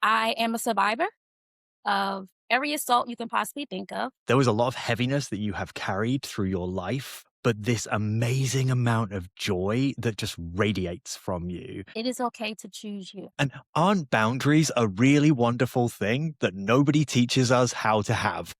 I am a survivor of every assault you can possibly think of. There was a lot of heaviness that you have carried through your life, but this amazing amount of joy that just radiates from you. It is okay to choose you. And aren't boundaries a really wonderful thing that nobody teaches us how to have?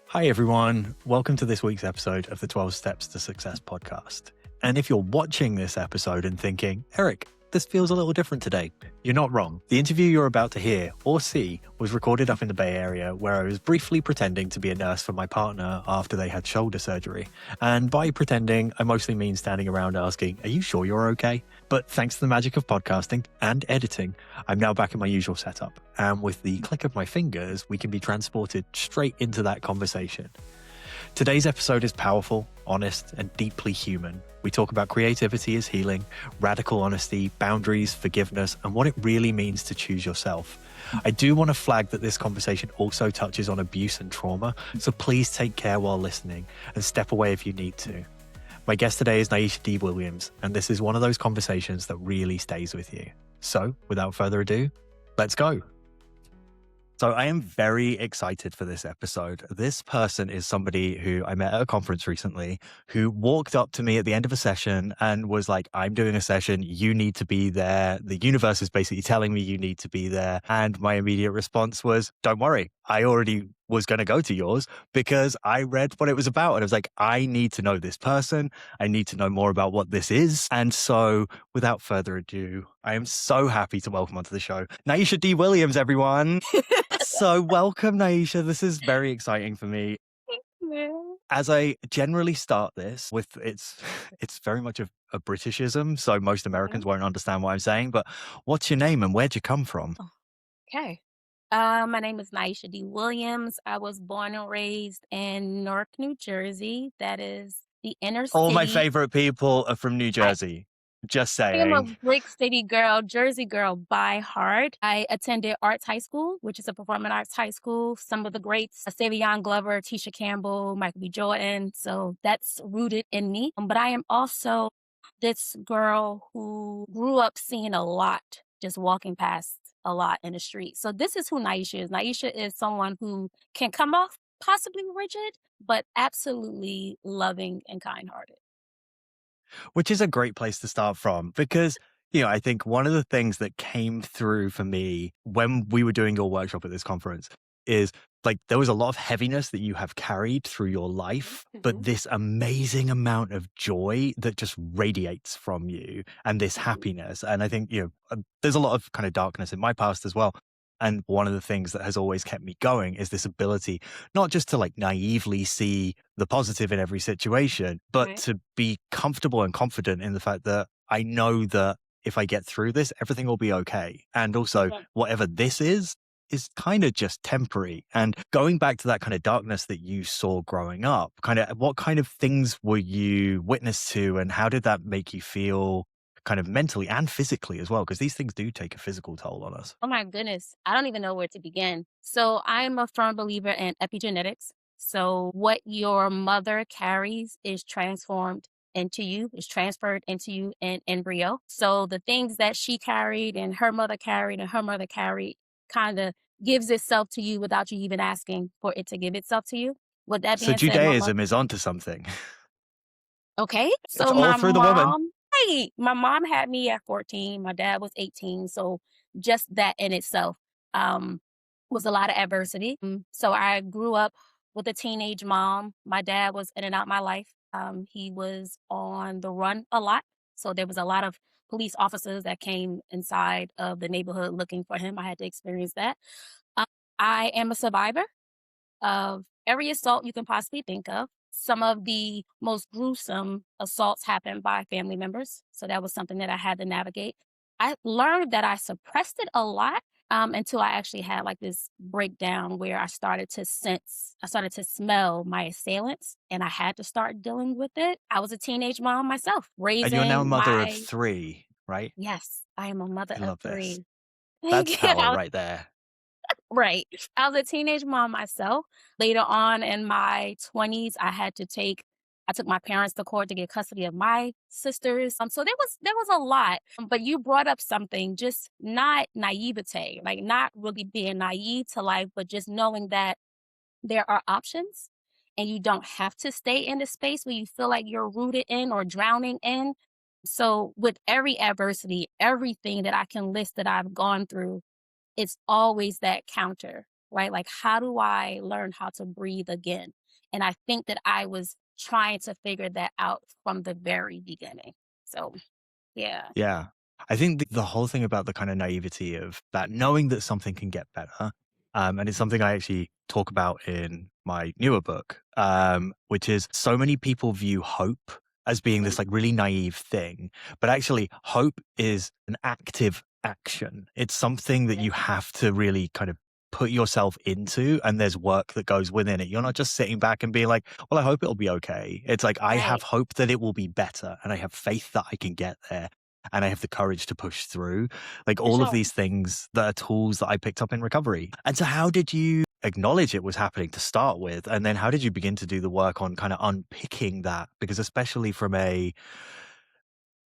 Hi, everyone. Welcome to this week's episode of the 12 Steps to Success podcast. And if you're watching this episode and thinking, Eric, this feels a little different today, you're not wrong. The interview you're about to hear or see was recorded up in the Bay Area, where I was briefly pretending to be a nurse for my partner after they had shoulder surgery. And by pretending, I mostly mean standing around asking, are you sure you're okay? But thanks to the magic of podcasting and editing, I'm now back in my usual setup. And with the click of my fingers, we can be transported straight into that conversation. Today's episode is powerful, honest, and deeply human. We talk about creativity as healing, radical honesty, boundaries, forgiveness, and what it really means to choose yourself. I do want to flag that this conversation also touches on abuse and trauma, so please take care while listening and step away if you need to. My guest today is Nyeesha D. Williams, and this is one of those conversations that really stays with you. So, without further ado, let's go. So I am very excited for this episode. This person is somebody who I met at a conference recently who walked up to me at the end of a session and was like, I'm doing a session. You need to be there. The universe is basically telling me you need to be there. And my immediate response was, don't worry. I already was going to go to yours because I read what it was about. And I was like, I need to know this person. I need to know more about what this is. And so without further ado, I am so happy to welcome onto the show Nyeesha D. Williams, everyone. So welcome, Nyeesha. This is very exciting for me. Well, As I generally start this with it's very much a Britishism, so most Americans won't understand what I'm saying, but what's your name and where'd you come from? okay. My name is Nyeesha D. Williams. I was born and raised in Newark, New Jersey. That is the inner All my city. favorite people are from New I Jersey. Just I am a saying. brick city girl, Jersey girl by heart. I attended Arts High School, which is a performing arts high school. Some of the greats, Savion Glover, Tisha Campbell, Michael B. Jordan. So that's rooted in me. But I am also this girl who grew up seeing a lot, just walking past a lot in the street. So this is who Nyeesha is. Nyeesha is someone who can come off possibly rigid, but absolutely loving and kind-hearted. Which is a great place to start from because, I think one of the things that came through for me when we were doing your workshop at this conference is like there was a lot of heaviness that you have carried through your life, but Mhm, this amazing amount of joy that just radiates from you and this mhm, happiness. And I think, there's a lot of kind of darkness in my past as well. And one of the things that has always kept me going is this ability, not just to like naively see the positive in every situation, but right. to be comfortable and confident in the fact that I know that if I get through this, everything will be okay. And also, Mhm. whatever this is kind of just temporary. And going back to that kind of darkness that you saw growing up, kind of what kind of things were you witness to and how did that make you feel kind of mentally and physically as well? Because these things do take a physical toll on us. Oh my goodness. I don't even know where to begin. So I am a firm believer in epigenetics. So what your mother carries is transformed into you, is transferred into you in embryo. So the things that she carried and her mother carried and her mother carried kind of gives itself to you without you even asking for it to give itself to you. With that So being said, my mother. Judaism is onto something. Okay. It's So all my through the woman. mom, right. My mom had me at 14. My dad was 18. So just that in itself was a lot of adversity. So I grew up with a teenage mom. My dad was in and out my life. He was on the run a lot. So there was a lot of police officers that came inside of the neighborhood looking for him. I had to experience that. Um, I am a survivor of every assault you can possibly think of. Some of the most gruesome assaults happened by family members. So that was something that I had to navigate. I learned that I suppressed it a lot. until I actually had like this breakdown where I started to smell my assailants and I had to start dealing with it. I was a teenage mom myself, And you're now a raising mother of my, 3, right? yes, I am a mother I of love this. 3. That's Thank you. power right there. Right. I was a teenage mom myself. Later on in my 20s, I took my parents to court to get custody of my sisters. So there was a lot. But you brought up something, just not naivete, like not really being naive to life, but just knowing that there are options and you don't have to stay in the space where you feel like you're rooted in or drowning in. So with every adversity, everything that I can list that I've gone through, it's always that counter, right? Like, how do I learn how to breathe again? And I think that I was trying to figure that out from the very beginning. So, yeah. Yeah. I think the whole thing about the kind of naivety of that, knowing that something can get better, and it's something I actually talk about in my newer book, which is so many people view hope as being Mhm. this like really naive thing, but actually hope is an active action. It's something that Yeah. you have to really kind of put yourself into, and there's work that goes within it. You're not just sitting back and being like, well, I hope it'll be okay. It's like, I have Right. hope that it will be better, and I have faith that I can get there, and I have the courage to push through. Like For all of sure. these things that are tools that I picked up in recovery. And so, how did you acknowledge it was happening to start with? And then, how did you begin to do the work on kind of unpicking that? Because, especially from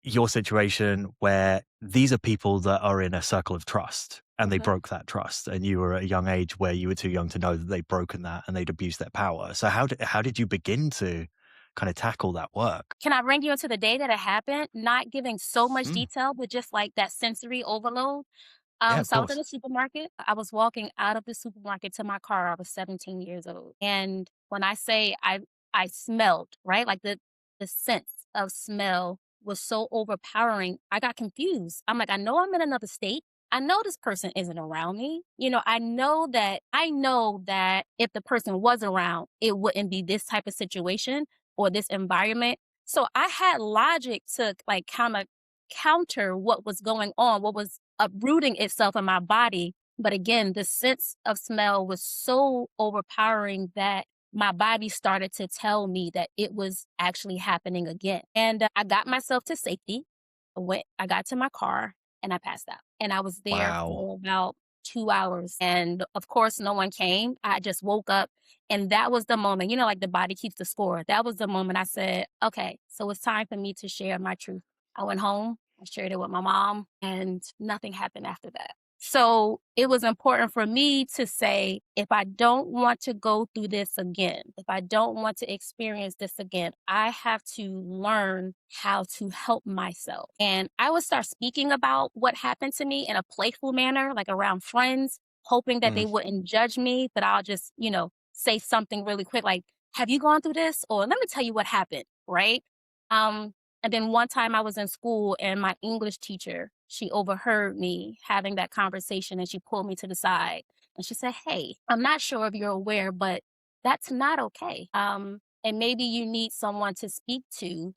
your situation where these are people that are in a circle of trust and they Mhm. broke that trust, and you were at a young age where you were too young to know that they'd broken that and they'd abused their power. So how did you begin to kind of tackle that work? Can I bring you into the day that it happened? Not giving so much Mm, detail, but just like that sensory overload. yeah, of So I was in course. the supermarket. I was walking out of the supermarket to my car. I was 17 years old. And when I say I smelled, right? Like the sense of smell was so overpowering. I got confused. I'm like, I know I'm in another state. I know this person isn't around me. I know that if the person was around, it wouldn't be this type of situation or this environment. So I had logic to like kind of counter what was going on, what was uprooting itself in my body. But again, the sense of smell was so overpowering that my body started to tell me that it was actually happening again. And I got myself to safety. I got to my car and I passed out. And I was there Wow. for about 2 hours. And of course, no one came. I just woke up. And that was the moment, like the body keeps the score. That was the moment I said, okay, so it's time for me to share my truth. I went home, I shared it with my mom, and nothing happened after that. So it was important for me to say, if I don't want to go through this again, if I don't want to experience this again, I have to learn how to help myself. And I would start speaking about what happened to me in a playful manner, like around friends, hoping that they Mm, wouldn't judge me, but I'll just, say something really quick, like, have you gone through this? Or let me tell you what happened, right? Um, and then one time I was in school and my English teacher, she overheard me having that conversation and she pulled me to the side and she said, "Hey, I'm not sure if you're aware, but that's not okay. And maybe you need someone to speak to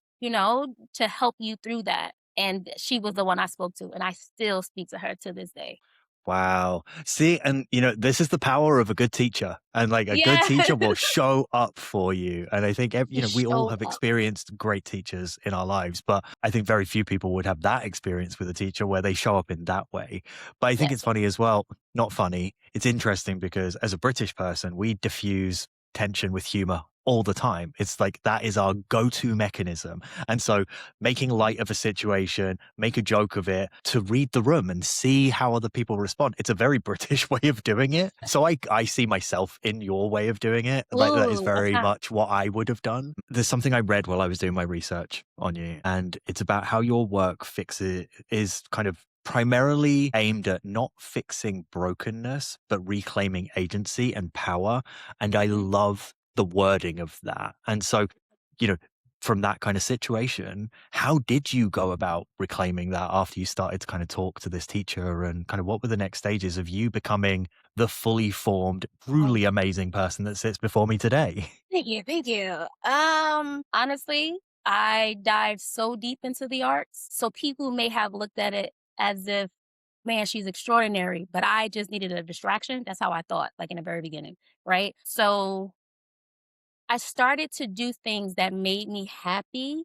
help you through that." And she was the one I spoke to, and I still speak to her to this day. wow. See, and this is the power of a good teacher. And like a good Yeah. teacher will show up for you. And I think Just we all show have up. experienced great teachers in our lives, but I think very few people would have that experience with a teacher where they show up in that way. But I think it's Yes. funny as well. Not funny. It's interesting because as a British person, we diffuse tension with humor all the time. It's like that is our go-to mechanism. And so making light of a situation, make a joke of it, to read the room and see how other people respond. It's a very British way of doing it. So I see myself in your way of doing it. Like that is Ooh, very okay. much what I would have done. There's something I read while I was doing my research on you, and it's about how your work fixes is kind of primarily aimed at not fixing brokenness, but reclaiming agency and power. And I Mhm. love the wording of that. And so, you know, from that kind of situation, how did you go about reclaiming that after you started to kind of talk to this teacher, and kind of what were the next stages of you becoming the fully formed, Oh, truly amazing person that sits before me today? thank you, thank you. Honestly, I dive so deep into the arts, so people may have looked at it as if man, she's extraordinary, but I just needed a distraction. That's how I thought, like in the very beginning, right? So I started to do things that made me happy.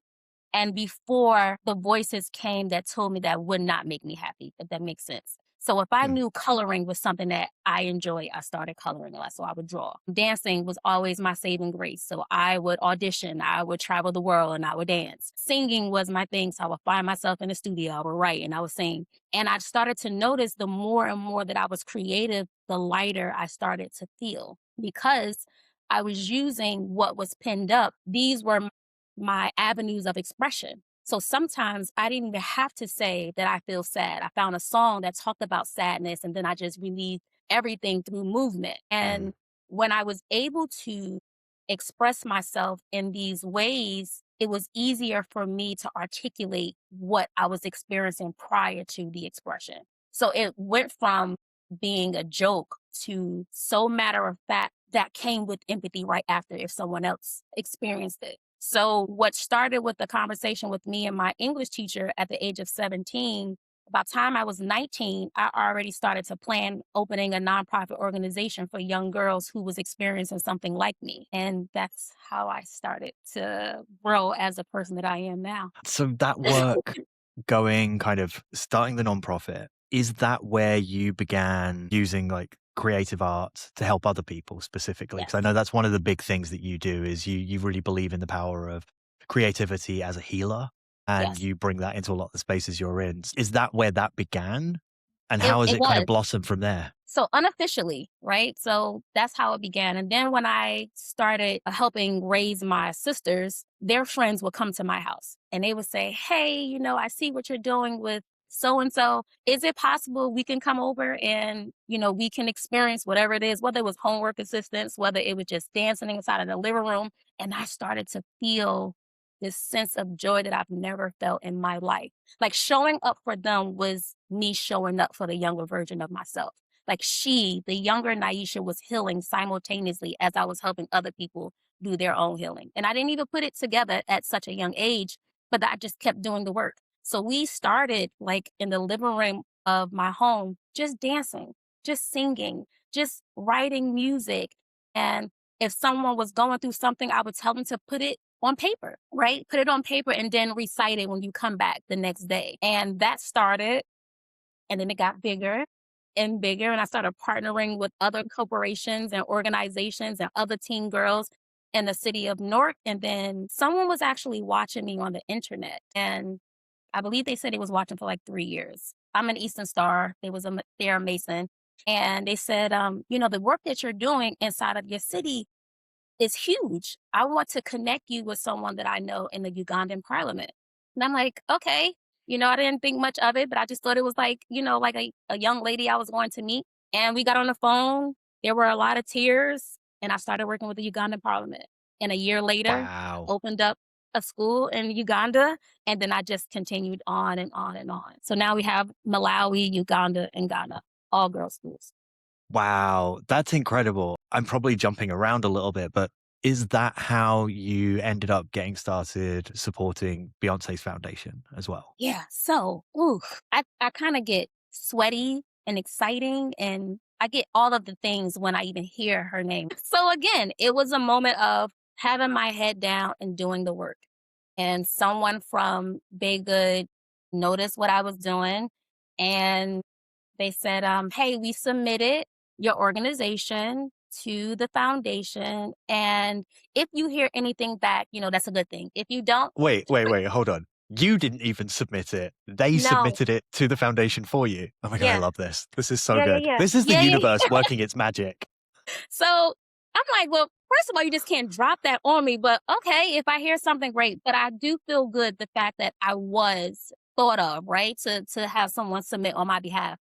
And before the voices came that told me that would not make me happy, if that makes sense. So if I Mm, knew coloring was something that I enjoy, I started coloring a lot. So I would draw. Dancing was always my saving grace. So I would audition, I would travel the world and I would dance. Singing was my thing. So I would find myself in the studio, I would write and I would sing. And I started to notice the more and more that I was creative, the lighter I started to feel because I was using what was pinned up. These were my avenues of expression. So sometimes I didn't even have to say that I feel sad. I found a song that talked about sadness and then I just relieved everything through movement. mm, And when I was able to express myself in these ways, it was easier for me to articulate what I was experiencing prior to the expression. So it went from being a joke to so matter of fact that came with empathy right after if someone else experienced it. So what started with the conversation with me and my English teacher at the age of 17, about time I was 19, I already started to plan opening a nonprofit organization for young girls who was experiencing something like me. And that's how I started to grow as a person that I am now. So that work going kind of starting the nonprofit, is that where you began using like creative art to help other people specifically? Because I Yes. know that's one of the big things that you do is you really believe in the power of creativity as a healer and Yes. you bring that into a lot of the spaces you're in. Is that where that began? And It, how has it it kind of was. blossomed from there? So unofficially, right? So that's how it began. And then when I started helping raise my sisters, their friends would come to my house and they would say, hey, I see what you're doing with so and so. Is it possible we can come over and, we can experience whatever it is, whether it was homework assistance, whether it was just dancing inside of the living room. And I started to feel this sense of joy that I've never felt in my life. Like showing up for them was me showing up for the younger version of myself. Like the younger Nyeesha, was healing simultaneously as I was helping other people do their own healing. And I didn't even put it together at such a young age, but I just kept doing the work. So we started like in the living room of my home, just dancing, just singing, just writing music. And if someone was going through something, I would tell them to put it on paper, right? Put it on paper and then recite it when you come back the next day. And that started and then it got bigger and bigger. And I started partnering with other corporations and organizations and other teen girls in the city of Newark. And then someone was actually watching me on the internet. And I believe they said he was watching for like 3 years. I'm an Eastern Star. They're a Mason. And they said, the work that you're doing inside of your city is huge. I want to connect you with someone that I know in the Ugandan parliament. And I'm like, okay. I didn't think much of it, but I just thought it was like, like a young lady I was going to meet. And we got on the phone. There were a lot of tears. And I started working with the Ugandan parliament. And a year later, I Wow. opened up a school in Uganda. And then I just continued on and on and on. So now we have Malawi, Uganda, and Ghana, all girls schools. Wow, that's incredible. I'm probably jumping around a little bit, but is that how you ended up getting started supporting Beyonce's foundation as well? Yeah. So, I kind of get sweaty and exciting, and I get all of the things when I even hear her name. So, again, it was a moment of having my head down and doing the work. And someone from Big Good noticed what I was doing, and they said, hey, we submitted your organization to the foundation. And if you hear anything back, that's a good thing. If you don't, Wait, hold on. You didn't even submit it. They no. submitted it to the foundation for you. Oh my God, I Yeah. love this. This is so Yeah, yeah, good. yeah. This is the Yeah, yeah, universe yeah. working its magic. So I'm like, well, first of all, you just can't drop that on me. But okay, if I hear something great, but I do feel good the fact that I was thought of, right? To have someone submit on my behalf.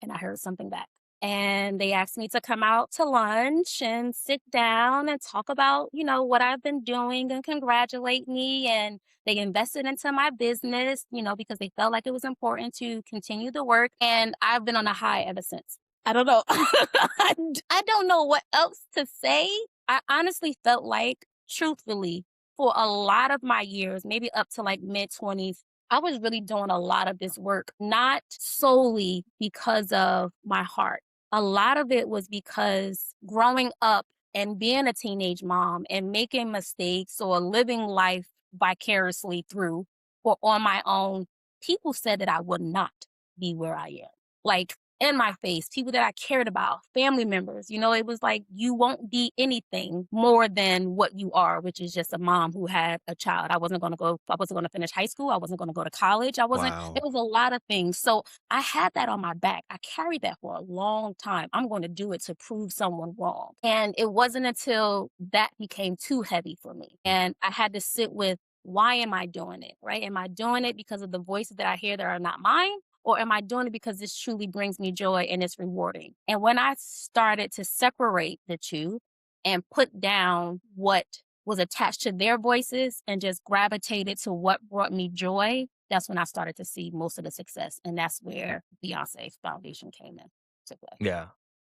And I heard something back. And they asked me to come out to lunch and sit down and talk about, what I've been doing and congratulate me. And they invested into my business, because they felt like it was important to continue the work. And I've been on a high ever since. I don't know. I don't know what else to say. I honestly felt like, truthfully, for a lot of my years, maybe up to like mid 20s, I was really doing a lot of this work, not solely because of my heart. A lot of it was because growing up and being a teenage mom and making mistakes or living life vicariously through or on my own, people said that I would not be where I am. Like in my face, people that I cared about, family members, it was like, you won't be anything more than what you are, which is just a mom who had a child. I wasn't going to finish high school. I wasn't going to go to college. It Wow. was a lot of things. So I had that on my back. I carried that for a long time. I'm going to do it to prove someone wrong. And it wasn't until that became too heavy for me. And I had to sit with, why am I doing it? Right? Am I doing it because of the voices that I hear that are not mine? Or am I doing it because this truly brings me joy and it's rewarding? And when I started to separate the two and put down what was attached to their voices and just gravitated to what brought me joy, that's when I started to see most of the success. And that's where Beyonce's foundation came in to play. Yeah.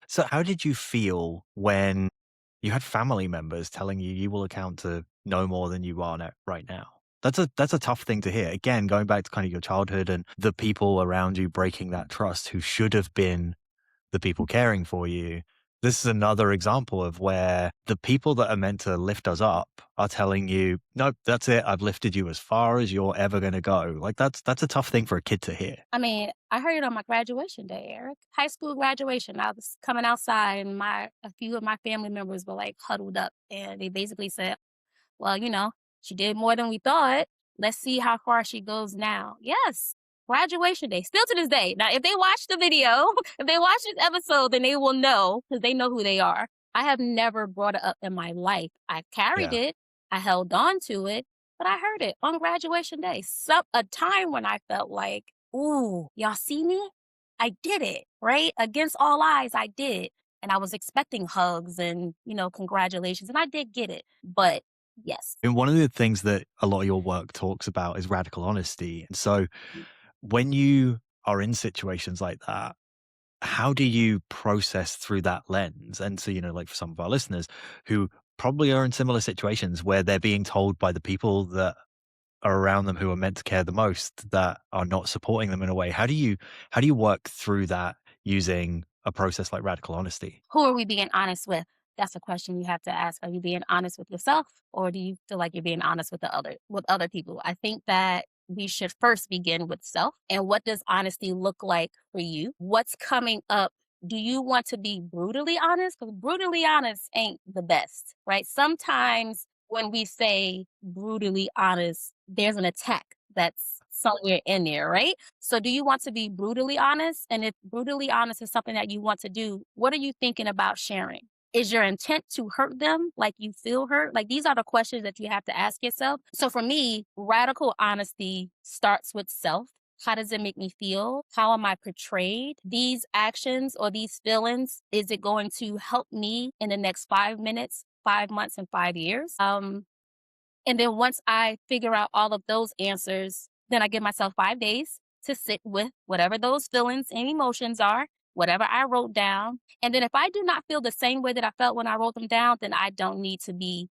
So how did you feel when you had family members telling you you will account to no more than you are right now? That's a tough thing to hear. Again, going back to kind of your childhood and the people around you breaking that trust who should have been the people caring for you. This is another example of where the people that are meant to lift us up are telling you, nope, that's it. I've lifted you as far as you're ever going to go. Like that's a tough thing for a kid to hear. I mean, I heard it on my graduation day, Eric. High school graduation. I was coming outside and a few of my family members were like huddled up and they basically said, well, she did more than we thought. Let's see how far she goes now. Yes, graduation day, still to this day. Now, if they watch the video, if they watch this episode, then they will know because they know who they are. I have never brought it up in my life. I carried Yeah. it, I held on to it, but I heard it on graduation day. A time when I felt like, ooh, y'all see me? I did it, right? Against all odds, I did. And I was expecting hugs and, congratulations. And I did get it. But yes. And one of the things that a lot of your work talks about is radical honesty. And so when you are in situations like that, how do you process through that lens? And so, like for some of our listeners who probably are in similar situations where they're being told by the people that are around them who are meant to care the most that are not supporting them in a way, how do you work through that using a process like radical honesty? Who are we being honest with? That's a question you have to ask. Are you being honest with yourself or do you feel like you're being honest with other people? I think that we should first begin with self. And what does honesty look like for you? What's coming up? Do you want to be brutally honest? Because brutally honest ain't the best, right? Sometimes when we say brutally honest, there's an attack that's somewhere in there, right? So do you want to be brutally honest? And if brutally honest is something that you want to do, what are you thinking about sharing? Is your intent to hurt them like you feel hurt? Like these are the questions that you have to ask yourself. So for me, radical honesty starts with self. How does it make me feel? How am I portrayed? These actions or these feelings, is it going to help me in the next 5 minutes, 5 months, and 5 years? And then once I figure out all of those answers, then I give myself 5 days to sit with whatever those feelings and emotions are, whatever I wrote down. And then if I do not feel the same way that I felt when I wrote them down, then I don't need to be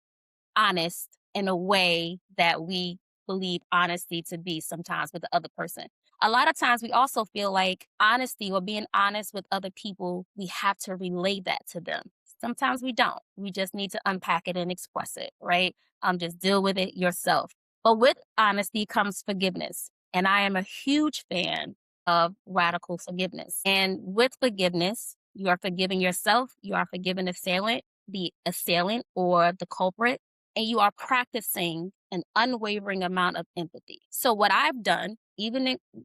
honest in a way that we believe honesty to be sometimes with the other person. A lot of times we also feel like honesty or being honest with other people, we have to relay that to them. Sometimes we don't. We just need to unpack it and express it, right? Just deal with it yourself. But with honesty comes forgiveness. And I am a huge fan of radical forgiveness. And with forgiveness, you are forgiving yourself, you are forgiving the assailant or the culprit, and you are practicing an unwavering amount of empathy. So what I've done,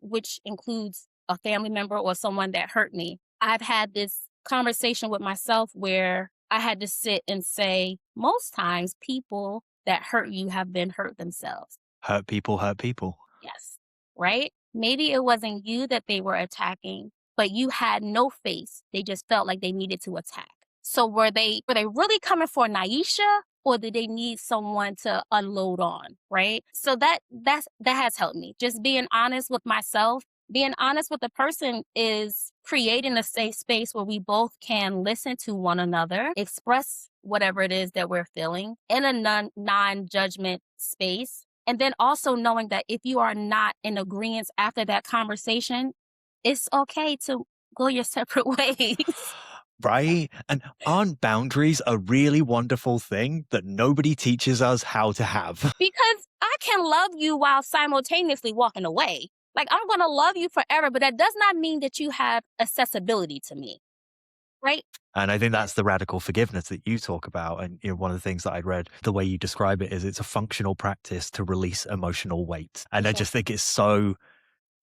which includes a family member or someone that hurt me, I've had this conversation with myself where I had to sit and say, most times people that hurt you have been hurt themselves. Hurt people hurt people. Yes. Right? Maybe it wasn't you that they were attacking, but you had no face. They just felt like they needed to attack. So were they really coming for Nyeesha or did they need someone to unload on? Right? So that has helped me. Just being honest with myself, being honest with the person is creating a safe space where we both can listen to one another, express whatever it is that we're feeling in a non-judgment space. And then also knowing that if you are not in agreement after that conversation, it's okay to go your separate ways. Right? And aren't boundaries a really wonderful thing that nobody teaches us how to have? Because I can love you while simultaneously walking away. Like, I'm going to love you forever, but that does not mean that you have accessibility to me, right? And I think that's the radical forgiveness that you talk about. And one of the things that I'd read, the way you describe it is it's a functional practice to release emotional weight. And I Sure. just think it's so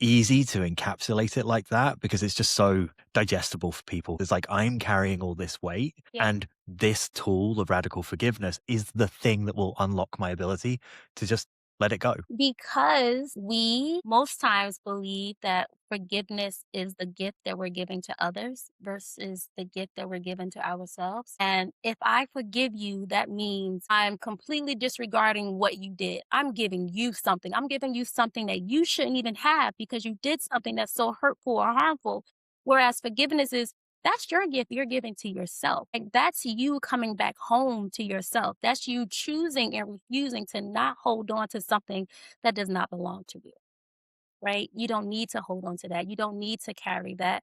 easy to encapsulate it like that because it's just so digestible for people. It's like, I'm carrying all this weight, Yeah. and this tool of radical forgiveness is the thing that will unlock my ability to just let it go. Because we most times believe that forgiveness is the gift that we're giving to others versus the gift that we're giving to ourselves. And if I forgive you, that means I'm completely disregarding what you did. I'm giving you something. I'm giving you something that you shouldn't even have because you did something that's so hurtful or harmful. Whereas forgiveness is that's your gift you're giving to yourself. Like that's you coming back home to yourself. That's you choosing and refusing to not hold on to something that does not belong to you, right? You don't need to hold on to that. You don't need to carry that.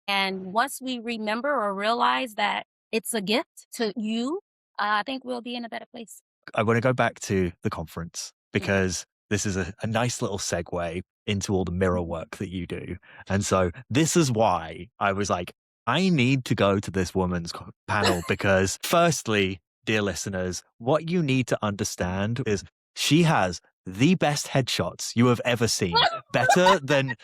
And once we remember or realize that it's a gift to you, I think we'll be in a better place. I want to go back to the conference Mhm. because this is a nice little segue into all the mirror work that you do. And so this is why I was like, I need to go to this woman's panel because, firstly, dear listeners, what you need to understand is she has the best headshots you have ever seen. Better than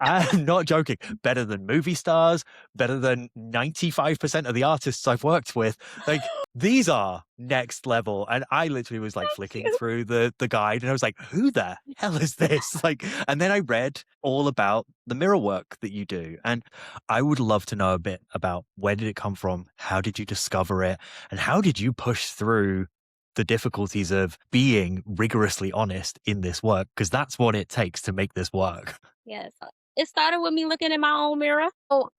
I'm not joking. Better than movie stars, better than 95% of the artists I've worked with. Like, these are next level. And I literally was like Thank flicking you. through the guide and I was like, who the hell is this? Like, and then I read all about the mirror work that you do. And I would love to know a bit about where did it come from? How did you discover it? And how did you push through the difficulties of being rigorously honest in this work? Because that's what it takes to make this work. Yes. It started with me looking in my own mirror. So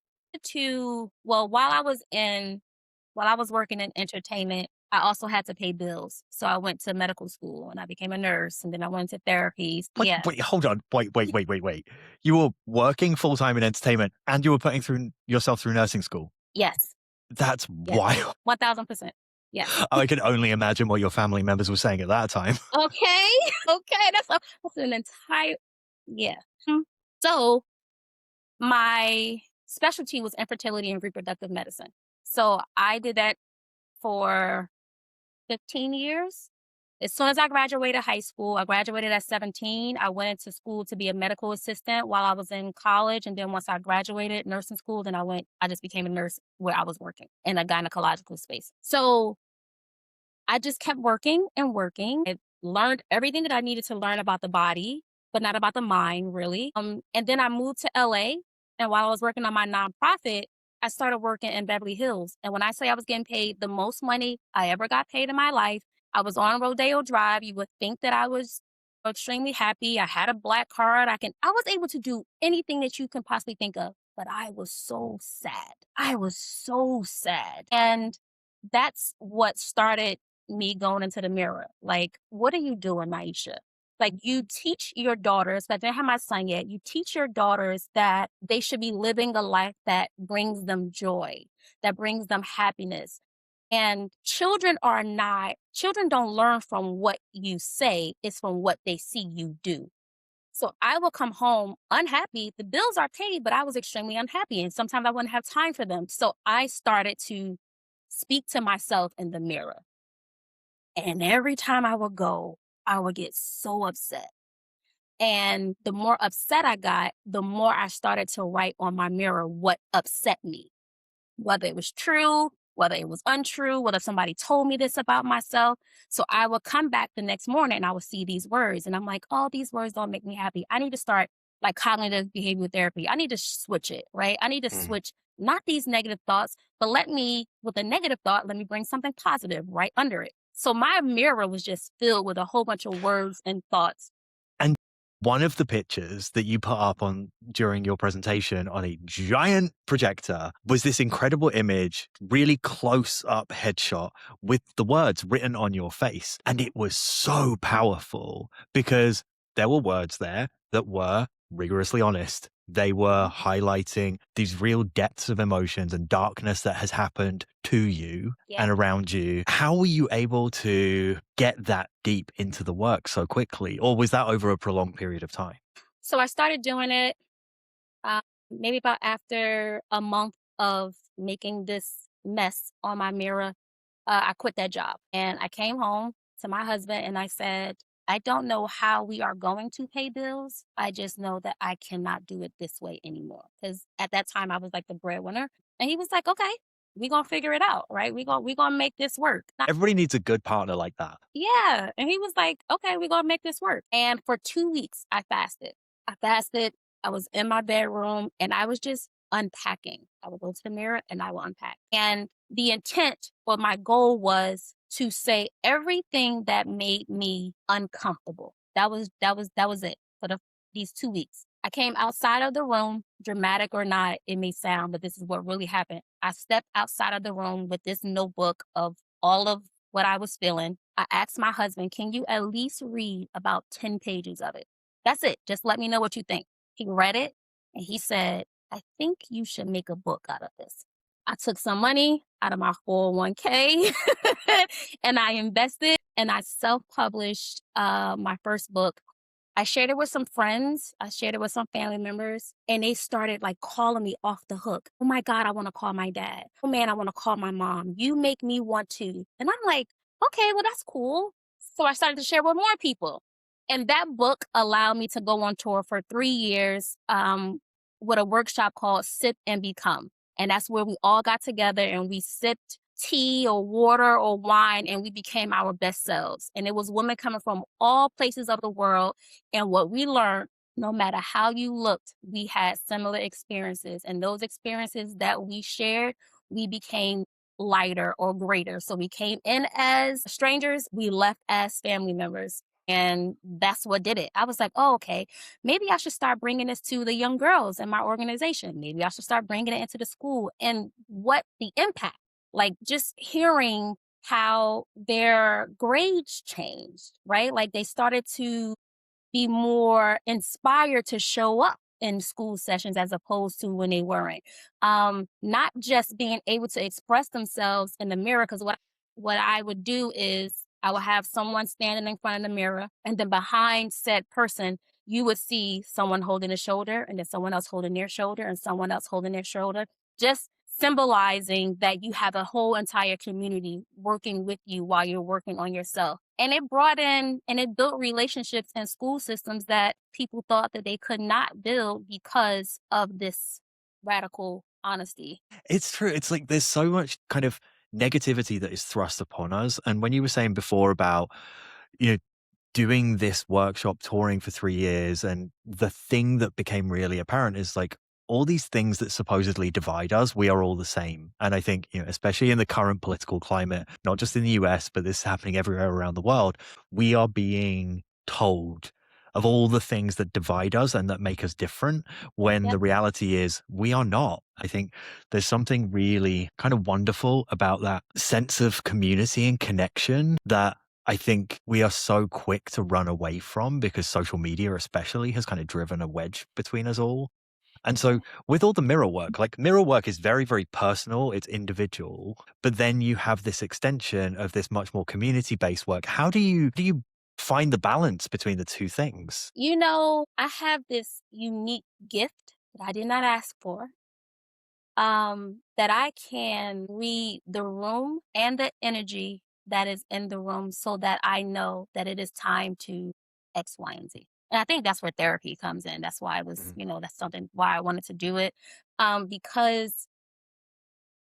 while I was working in entertainment, I also had to pay bills. So I went to medical school and I became a nurse and then I went to therapies. Wait, Yeah. wait, hold on. Wait. You were working full time in entertainment and you were putting through yourself through nursing school. Yes. That's Yes. wild. 1000%. Yes. I can only imagine what your family members were saying at that time. Okay. Okay. That's an entire, yeah. Hmm. So my specialty was infertility and reproductive medicine. So I did that for 15 years. As soon as I graduated high school, I graduated at 17. I went into school to be a medical assistant while I was in college. And then once I graduated nursing school, then I just became a nurse where I was working in a gynecological space. So I just kept working and working. I learned everything that I needed to learn about the body, but not about the mind, really. And then I moved to LA. And while I was working on my nonprofit, I started working in Beverly Hills. And when I say I was getting paid the most money I ever got paid in my life, I was on Rodeo Drive. You would think that I was extremely happy. I had a black card. I was able to do anything that you can possibly think of. But I was so sad. I was so sad. And that's what started me going into the mirror. Like, what are you doing, Nyeesha? Like, you teach your daughters, but I didn't have my son yet. You teach your daughters that they should be living a life that brings them joy, that brings them happiness. And children don't learn from what you say, it's from what they see you do. So I will come home unhappy. The bills are paid, but I was extremely unhappy. And sometimes I wouldn't have time for them. So I started to speak to myself in the mirror. And every time I would go, I would get so upset. And the more upset I got, the more I started to write on my mirror what upset me, whether it was true, whether it was untrue, whether somebody told me this about myself. So I would come back the next morning and I would see these words. And I'm like, oh, these words don't make me happy. I need to start like cognitive behavioral therapy. I need to switch it, right? I need to Mm. switch not these negative thoughts, but with a negative thought, let me bring something positive right under it. So my mirror was just filled with a whole bunch of words and thoughts. And One of the pictures that you put up on during your presentation on a giant projector was this incredible image, really close up headshot with the words written on your face. And it was so powerful because there were words there that were rigorously honest. They were highlighting these real depths of emotions and darkness that has happened to you Yeah. and around you. How were you able to get that deep into the work so quickly? Or was that over a prolonged period of time? So I started doing it maybe about after a month of making this mess on my mirror. I quit that job and I came home to my husband and I said, I don't know how we are going to pay bills. I just know that I cannot do it this way anymore. Because at that time I was like the breadwinner. And he was like, okay, we're gonna figure it out, right? We're gonna make this work. Everybody needs a good partner like that. Yeah. And he was like, okay, we're gonna make this work. And for 2 weeks I fasted. I fasted. I was in my bedroom and I was just unpacking. I would go to the mirror and I will unpack. And the intent or my goal was to say everything that made me uncomfortable. That was it for these 2 weeks. I came outside of the room, dramatic or not, it may sound, but this is what really happened. I stepped outside of the room with this notebook of all of what I was feeling. I asked my husband, can you at least read about 10 pages of it? That's it. Just let me know what you think. He read it and he said, I think you should make a book out of this. I took some money out of my 401k and I invested and I self published my first book. I shared it with some friends. I shared it with some family members, and they started like calling me off the hook. Oh my God, I want to call my dad. Oh man, I want to call my mom. You make me want to. And I'm like, okay, well, that's cool. So I started to share with more people. And that book allowed me to go on tour for 3 years with a workshop called Sip and Become. And that's where we all got together and we sipped tea or water or wine and we became our best selves. And it was women coming from all places of the world. And what we learned, no matter how you looked, we had similar experiences. And those experiences that we shared, we became lighter or greater. So we came in as strangers, we left as family members. And that's what did it. I was like, oh, okay, maybe I should start bringing this to the young girls in my organization. Maybe I should start bringing it into the school and what the impact, like just hearing how their grades changed, right? Like they started to be more inspired to show up in school sessions as opposed to when they weren't. Not just being able to express themselves in the mirror, because what I would do is I would have someone standing in front of the mirror, and then behind said person, you would see someone holding a shoulder, and then someone else holding their shoulder, and someone else holding their shoulder, just symbolizing that you have a whole entire community working with you while you're working on yourself. And it brought in and it built relationships in school systems that people thought that they could not build because of this radical honesty. It's true. It's like there's so much kind of negativity that is thrust upon us. And when you were saying before about, you know, doing this workshop touring for 3 years, and the thing that became really apparent is like all these things that supposedly divide us, we are all the same. And I think, especially in the current political climate, not just in the US, but this is happening everywhere around the world, we are being told of all the things that divide us and that make us different, when Yep. the reality is we are not. I think there's something really kind of wonderful about that sense of community and connection that I think we are so quick to run away from, because social media especially has kind of driven a wedge between us all. And so with all the mirror work, like mirror work is very, very personal, it's individual, but then you have this extension of this much more community-based work. How do you find the balance between the two things? I have this unique gift that I did not ask for. That I can read the room and the energy that is in the room so that I know that it is time to X, Y, and Z. And I think that's where therapy comes in. That's why I was, Mhm. that's something why I wanted to do it. Because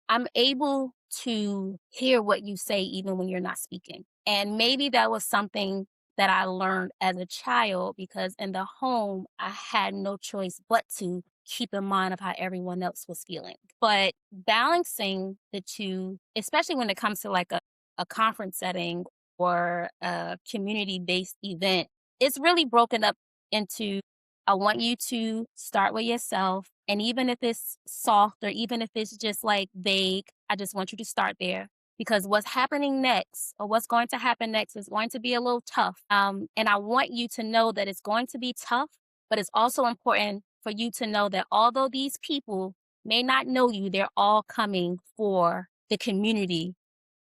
I'm able to hear what you say even when you're not speaking. And maybe that was something that I learned as a child because in the home, I had no choice but to keep in mind of how everyone else was feeling. But balancing the two, especially when it comes to like a conference setting or a community based event, it's really broken up into, I want you to start with yourself. And even if it's soft or even if it's just like vague, I just want you to start there because what's happening next or what's going to happen next is going to be a little tough. And I want you to know that it's going to be tough, but it's also important for you to know that although these people may not know you, they're all coming for the community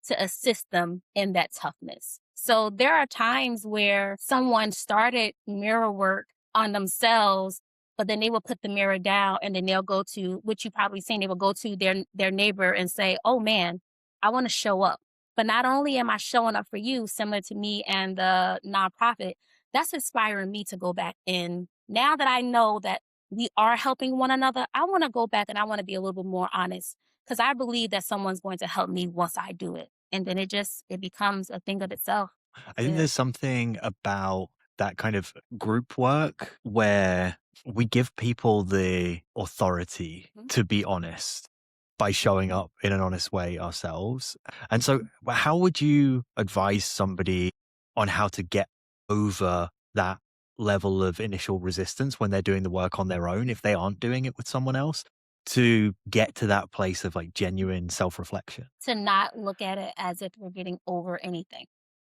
to assist them in that toughness. So there are times where someone started mirror work on themselves, but then they will put the mirror down and then they'll go to, which you probably seen, they will go to their neighbor and say, oh man, I want to show up. But not only am I showing up for you, similar to me and the nonprofit, that's inspiring me to go back in. Now that I know that we are helping one another, I want to go back and I want to be a little bit more honest because I believe that someone's going to help me once I do it. And then it becomes a thing of itself. I think Yeah. there's something about that kind of group work where we give people the authority Mhm. to be honest by showing up in an honest way ourselves. And so, how would you advise somebody on how to get over that level of initial resistance when they're doing the work on their own, if they aren't doing it with someone else, to get to that place of like genuine self reflection? To not look at it as if we're getting over anything.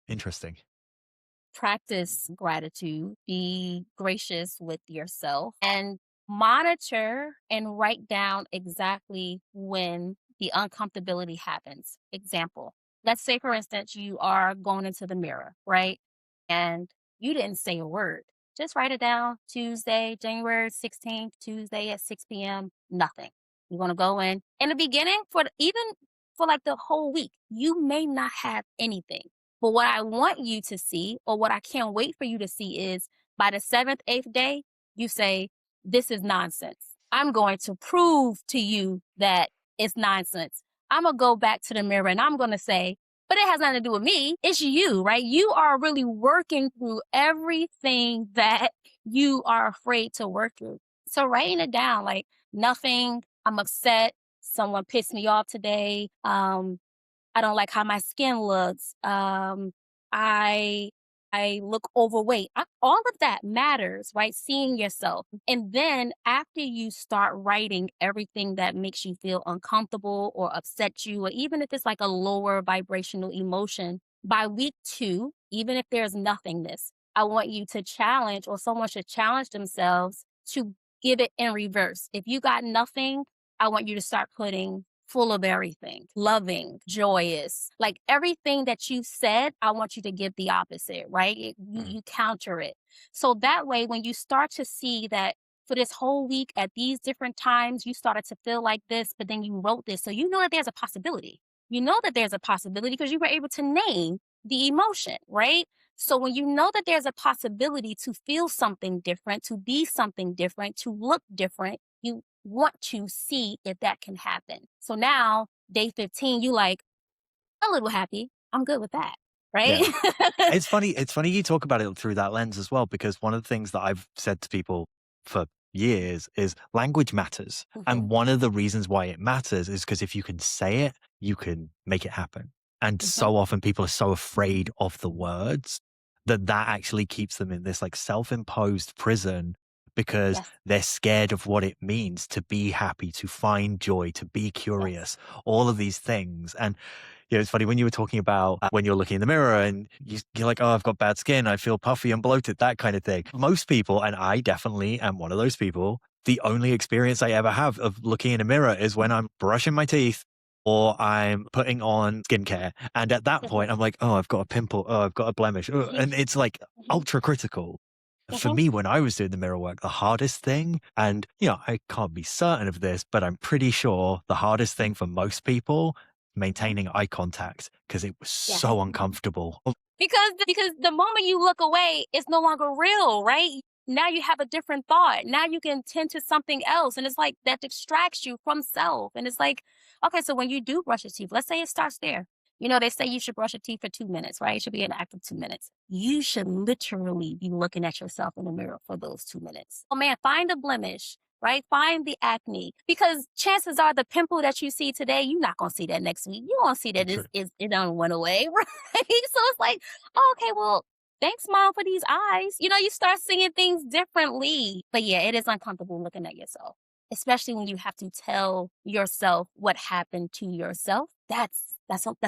Interesting. Practice gratitude, be gracious with yourself, and monitor and write down exactly when the uncomfortability happens. Example, let's say, for instance, you are going into the mirror, right? And you didn't say a word. Just write it down. Tuesday, January 16th, Tuesday at 6 p.m., nothing. You're going to go in the beginning, even for like the whole week, you may not have anything. But what I want you to see, or what I can't wait for you to see, is by the seventh, eighth day, you say, this is nonsense. I'm going to prove to you that it's nonsense. I'm going to go back to the mirror and I'm going to say, but it has nothing to do with me. It's you, right? You are really working through everything that you are afraid to work through. So writing it down, like nothing, I'm upset. Someone pissed me off today. I don't like how my skin looks. I I look overweight. All of that matters, right? Seeing yourself. And then after you start writing everything that makes you feel uncomfortable or upset you, or even if it's like a lower vibrational emotion, by week 2, even if there's nothingness, I want you to challenge, or someone should challenge themselves to give it in reverse. If you got nothing, I want you to start putting full of everything, loving, joyous, like everything that you said, I want you to give the opposite, right? Mm. You counter it. So that way, when you start to see that for this whole week at these different times, you started to feel like this, but then you wrote this. So you know that there's a possibility. You know that there's a possibility because you were able to name the emotion, right? So when you know that there's a possibility to feel something different, to be something different, to look different, you want to see if that can happen. So now, day 15, you like, a little happy. I'm good with that. Right? Yeah. It's funny you talk about it through that lens as well, because one of the things that I've said to people for years is language matters. Mhm, And one of the reasons why it matters is because if you can say it, you can make it happen. And mhm. so often people are so afraid of the words that that actually keeps them in this like self-imposed prison because Yes, they're scared of what it means to be happy, to find joy, to be yes. curious, all of these things. And it's funny when you were talking about when you're looking in the mirror and you're like, oh, I've got bad skin. I feel puffy and bloated, that kind of thing. Most people, and I definitely am one of those people, the only experience I ever have of looking in a mirror is when I'm brushing my teeth or I'm putting on skincare. And at that Mhm, point, I'm like, oh, I've got a pimple. Oh, I've got a blemish. Oh, mhm, and it's like mhm, ultra critical. For mhm, me, when I was doing the mirror work, the hardest thing, and I can't be certain of this, but I'm pretty sure the hardest thing for most people, mhm. maintaining eye contact because it was Yes. so uncomfortable. Oh, Because the moment you look away, it's no longer real, right? Now you have a different thought. Now you can tend to something else. And it's like that distracts you from self. And it's like, okay, so when you do brush your teeth, let's say it starts there. They say you should brush your teeth for 2 minutes, right? It should be an active 2 minutes. You should literally be looking at yourself in the mirror for those 2 minutes. Oh man, find a blemish, right? Find the acne because chances are the pimple that you see today, you're not going to see that next week. You're going to see that true. it don't went away, right? So it's like, oh, okay, well, thanks, mom, for these eyes. You start seeing things differently. But yeah, it is uncomfortable looking at yourself, especially when you have to tell yourself what happened to yourself. That's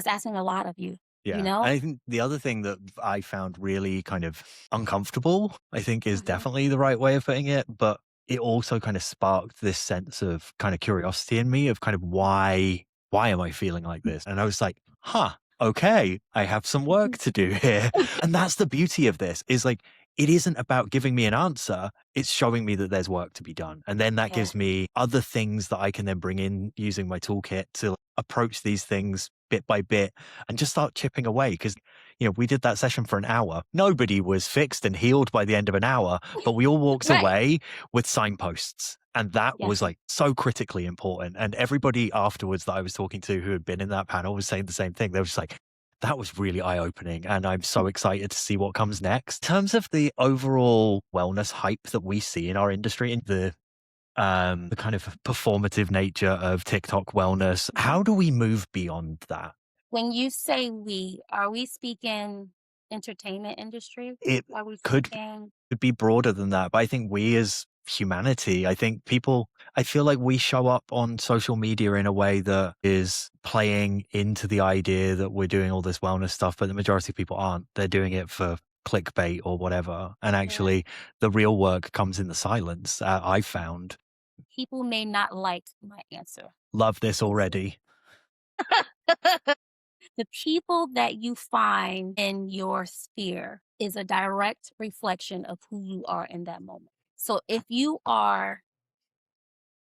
asking a lot of you, you Yeah. know? I think the other thing that I found really kind of uncomfortable, I think is Mhm. definitely the right way of putting it, but it also kind of sparked this sense of kind of curiosity in me of kind of why am I feeling like this? And I was like, huh, okay, I have some work to do here. And that's the beauty of this is like it isn't about giving me an answer, it's showing me that there's work to be done. And then that Yeah. gives me other things that I can then bring in using my toolkit to approach these things bit by bit and just start chipping away. Because, we did that session for an hour. Nobody was fixed and healed by the end of an hour, but we all walked Right. away with signposts. And that was Yes. like so critically important. And everybody afterwards that I was talking to who had been in that panel was saying the same thing. They were just like, that was really eye opening. And I'm so excited to see what comes next. In terms of the overall wellness hype that we see in our industry and the kind of performative nature of TikTok wellness, Mhm. how do we move beyond that? When you say we, are we speaking entertainment industry? It Are we could speaking be broader than that, but I think we as humanity, I feel like we show up on social media in a way that is playing into the idea that we're doing all this wellness stuff, but the majority of people aren't. They're doing it for clickbait or whatever. And yeah, actually, the real work comes in the silence. I've found. people may not like my answer. Love this already. The people that you find in your sphere is a direct reflection of who you are in that moment. So if you are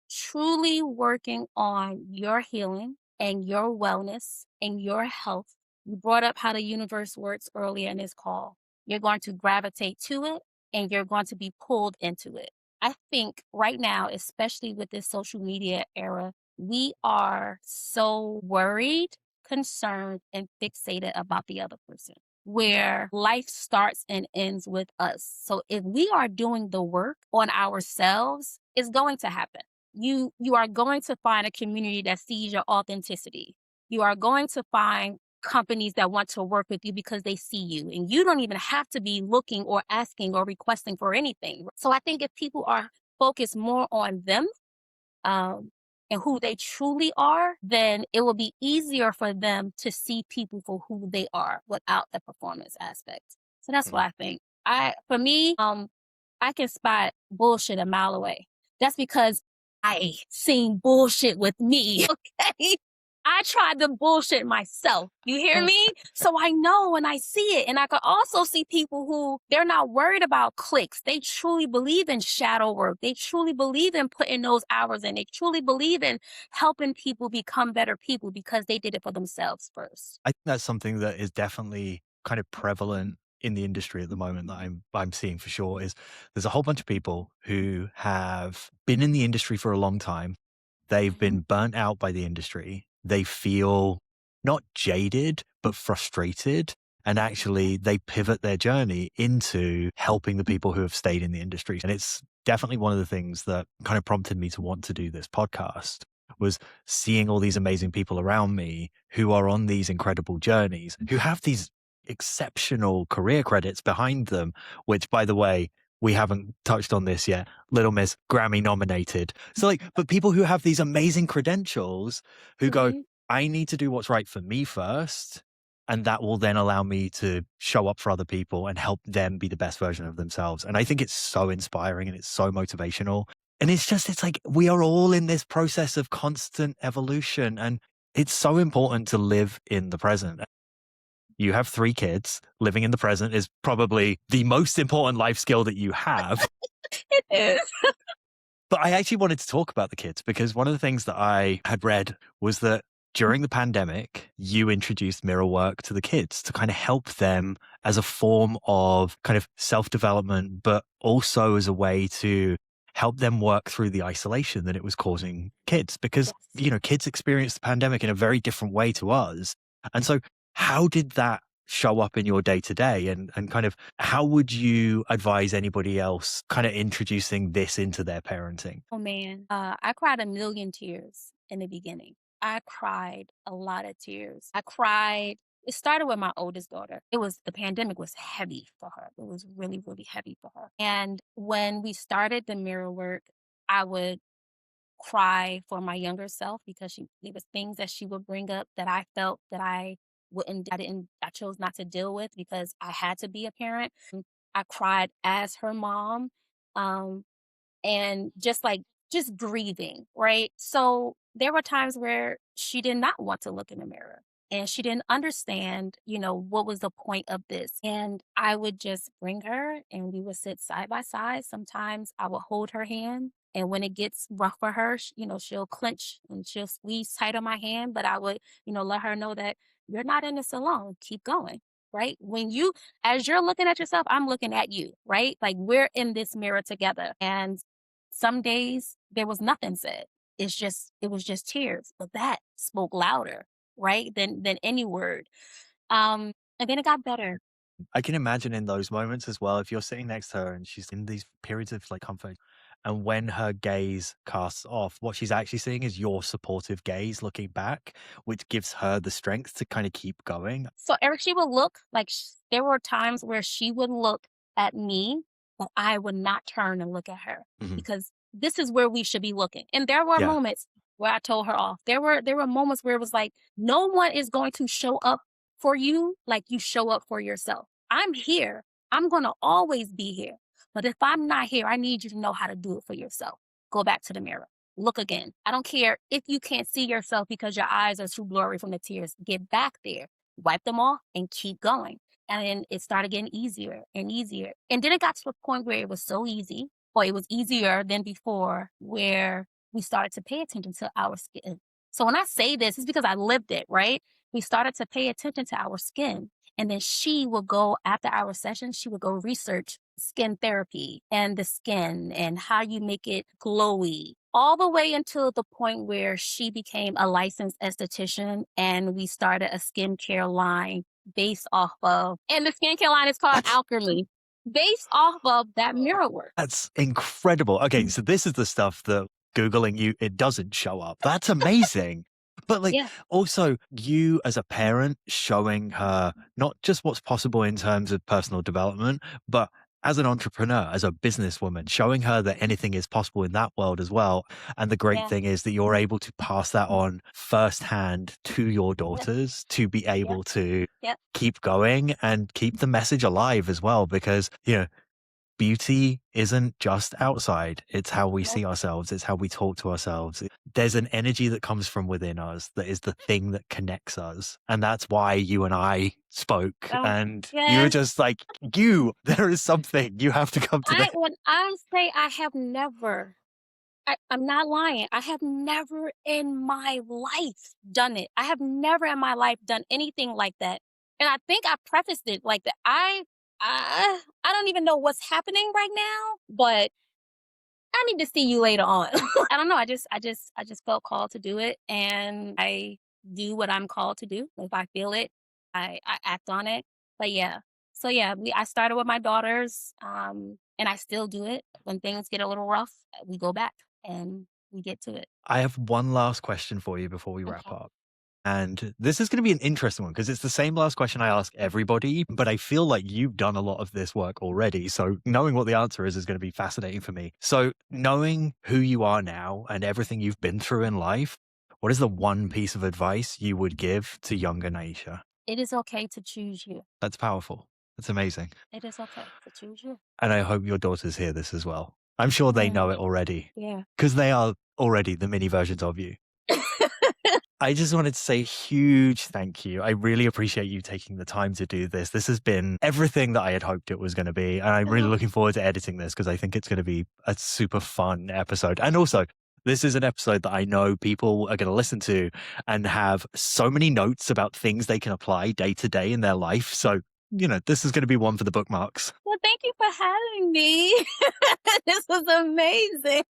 truly working on your healing and your wellness and your health, you brought up how the universe works earlier in this call. You're going to gravitate to it and you're going to be pulled into it. I think right now, especially with this social media era, we are so worried, concerned, and fixated about the other person, where life starts and ends with us. So if we are doing the work on ourselves, it's going to happen. You are going to find a community that sees your authenticity. You are going to find companies that want to work with you because they see you, and you don't even have to be looking or asking or requesting for anything. So I think if people are focused more on them, um, and who they truly are, then it will be easier for them to see people for who they are without the performance aspect. So that's what I think. For me, I can spot bullshit a mile away. That's because I seen bullshit with me. Okay. I tried the bullshit myself. You hear me? So I know when I see it. And I could also see people who they're not worried about clicks. They truly believe in shadow work. They truly believe in putting those hours in. They truly believe in helping people become better people because they did it for themselves first. I think that's something that is definitely kind of prevalent in the industry at the moment that I'm seeing for sure is there's a whole bunch of people who have been in the industry for a long time. They've Mhm. been burnt out by the industry. They feel not jaded, but frustrated. And actually, they pivot their journey into helping the people who have stayed in the industry. And it's definitely one of the things that kind of prompted me to want to do this podcast was seeing all these amazing people around me who are on these incredible journeys, who have these exceptional career credits behind them, which, by the way, we haven't touched on this yet. Little Miss Grammy nominated. So, like, but people who have these amazing credentials who go, Mhm. I need to do what's right for me first. And that will then allow me to show up for other people and help them be the best version of themselves. And I think it's so inspiring and it's so motivational. And it's like we are all in this process of constant evolution. And it's so important to live in the present. You have 3 kids. Living in the present is probably the most important life skill that you have. It is. But I actually wanted to talk about the kids because one of the things that I had read was that during the pandemic, you introduced mirror work to the kids to kind of help them as a form of kind of self development, but also as a way to help them work through the isolation that it was causing kids because, Yes. kids experience the pandemic in a very different way to us. And so, how did that show up in your day to day and kind of how would you advise anybody else kind of introducing this into their parenting? Oh man, I cried a million tears in the beginning. I cried a lot of tears. I cried. It started with my oldest daughter. The pandemic was heavy for her. It was really, really heavy for her. And when we started the mirror work, I would cry for my younger self because it was things that she would bring up that I felt that I chose not to deal with because I had to be a parent. I cried as her mom. Um, and just grieving, right? So there were times where she did not want to look in the mirror and she didn't understand, what was the point of this. And I would just bring her and we would sit side by side. Sometimes I would hold her hand. And when it gets rough for her, she'll clench and she'll squeeze tight on my hand. But I would, let her know that you're not in this alone. Keep going. Right. As you're looking at yourself, I'm looking at you. Right. Like we're in this mirror together. And some days there was nothing said. It was just tears, but that spoke louder, right, than any word. And then it got better. I can imagine in those moments as well, if you're sitting next to her and she's in these periods of like comfort, and when her gaze casts off, what she's actually seeing is your supportive gaze looking back, which gives her the strength to kind of keep going. So Eric, she would look like there were times where she would look at me, but I would not turn and look at her Mhm. because this is where we should be looking. And there were Yeah. moments where I told her off. There were moments where it was like, no one is going to show up for you like you show up for yourself. I'm here. I'm going to always be here. But if I'm not here, I need you to know how to do it for yourself. Go back to the mirror. Look again. I don't care if you can't see yourself because your eyes are too blurry from the tears. Get back there, wipe them off, and keep going. And then it started getting easier and easier. And then it got to a point where it was so easy, or it was easier than before, where we started to pay attention to our skin. So when I say this, it's because I lived it, right? We started to pay attention to our skin. And then she would go after our session, she would go research skin therapy and the skin and how you make it glowy, all the way until the point where she became a licensed esthetician and we started a skincare line based off of, and the skincare line is called That's Alchemy, based off of that mirror work. That's incredible. Okay, so this is the stuff that Googling you, it doesn't show up. That's amazing. But like Yeah, also you as a parent showing her not just what's possible in terms of personal development, but as an entrepreneur, as a businesswoman, showing her that anything is possible in that world as well. And the great yeah, thing is that you're able to pass that on firsthand to your yeah, daughters to be yeah, able to yeah, keep going and keep the message alive as well. Because, beauty isn't just outside. It's how we yeah. see ourselves. It's how we talk to ourselves. There's an energy that comes from within us that is the thing that connects us. And that's why you and I spoke. Oh, And you were yes. just like, there is something. You have to come to this. When I say I have never, I'm not lying. I have never in my life done it. I have never in my life done anything like that. And I think I prefaced it like that. I don't even know what's happening right now, but I need to see you later on. I don't know. I just felt called to do it, and I do what I'm called to do. If I feel it, I act on it. But yeah, so yeah, I started with my daughters, and I still do it. When things get a little rough, we go back and we get to it. I have one last question for you before we wrap Okay. up. And this is going to be an interesting one because it's the same last question I ask everybody, but I feel like you've done a lot of this work already. So knowing what the answer is going to be fascinating for me. So knowing who you are now and everything you've been through in life, what is the one piece of advice you would give to younger Nyeesha? It is okay to choose you. That's powerful. That's amazing. It is okay to choose you. And I hope your daughters hear this as well. I'm sure they know Mm, it already yeah. because they are already the mini versions of you. I just wanted to say a huge thank you. I really appreciate you taking the time to do this. This has been everything that I had hoped it was going to be. And I'm really Oh, looking forward to editing this because I think it's going to be a super fun episode. And also, this is an episode that I know people are going to listen to and have so many notes about things they can apply day to day in their life. So, this is going to be one for the bookmarks. well, thank you for having me. This was amazing.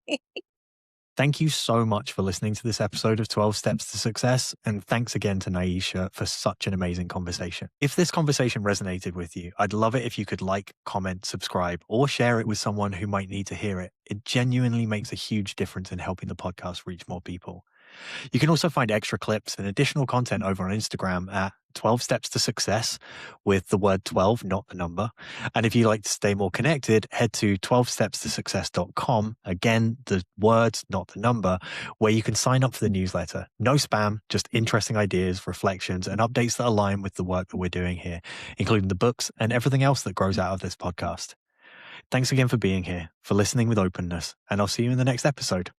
Thank you so much for listening to this episode of 12 Steps to Success. And thanks again to Nyeesha for such an amazing conversation. If this conversation resonated with you, I'd love it if you could like, comment, subscribe, or share it with someone who might need to hear it. It genuinely makes a huge difference in helping the podcast reach more people. You can also find extra clips and additional content over on Instagram at 12 Steps to Success with the word 12, not the number. And if you like to stay more connected, head to 12stepstosuccess.com. Again, the words, not the number, where you can sign up for the newsletter. No spam, just interesting ideas, reflections, and updates that align with the work that we're doing here, including the books and everything else that grows out of this podcast. Thanks again for being here, for listening with openness, and I'll see you in the next episode.